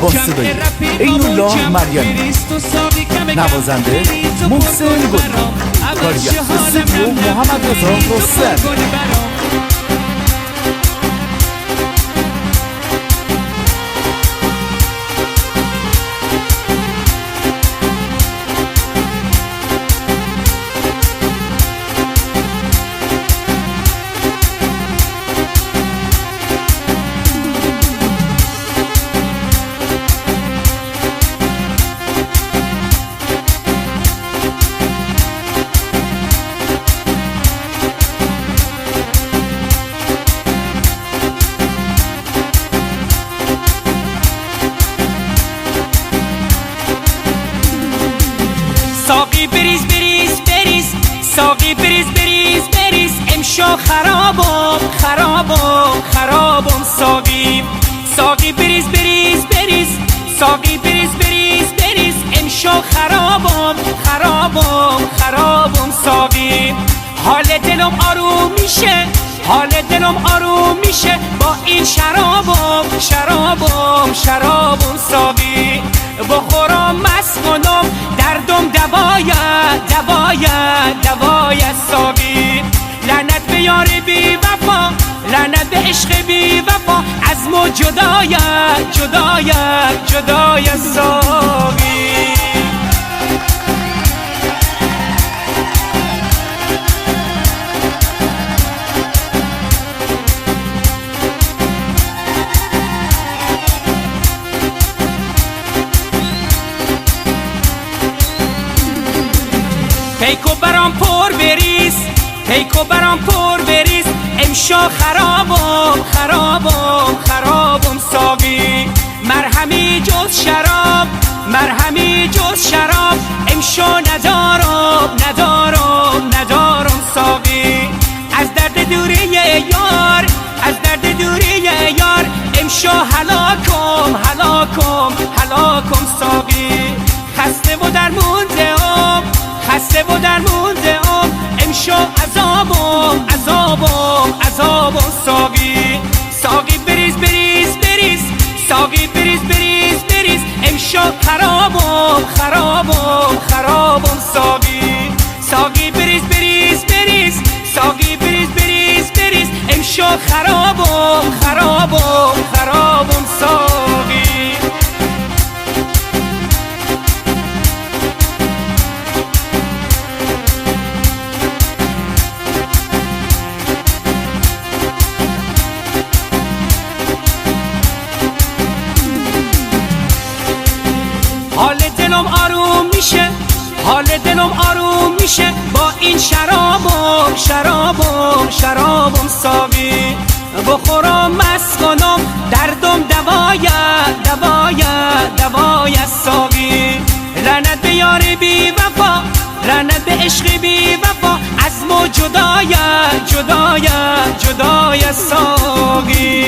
با صدای این‌الله مریمی، نوازنده محسن گلی، کارگردان استودیو محمد رضا رستم. ساقی بریز بریز بریز، ساقی بریز بریز بریز، امشو خرابم خرابم خرابم. ساقی ساقی بریز بریز بریز، ساقی بریز بریز بریز، امشو خرابم خرابم خرابم. ساقی حال دلم آروم میشه، حال دلم آروم میشه با این شرابم شرابم شرابم. ساقی بخورم مست کنم دردم دواید دواید دواید. ساقی لعنت به یار بی وفا، لعنت به عشق بی وفا، از ما جداید جداید جداید. ساقی پیکو برام پر بریز، پیکو برام پر بریز، امشو خرابم خرابم خرابم. ساقی مرهمی جز شراب، مرهمی جز شراب، امشو ندارم ندارم ندارم. ساقی از درد دوری یار، از درد دوری یار، امشو هلاکم هلاکم هلاکم. ساقی خسته و درمونده ام، خسته و درمونده ام، امشو عذابم عذابم عذابم. ساقی ساقی بریز بریز بریز، ساقی بریز بریز بریز، امشو خرابم خرابم خرابم. ساقی ساقی بریز بریز بریز، ساقی بریز بریز بریز، امشو خرابم خرابم خرابم. ساقی حال دلم آروم میشه، حال دلم آروم میشه با این شرابم شرابم شرابم. ساقی بخورم مست کنم دردم دواید دواید دواید. ساقی لعنت به یار بی وفا، لعنت به عشق بی وفا، از ما جداید جداید جداید. ساقی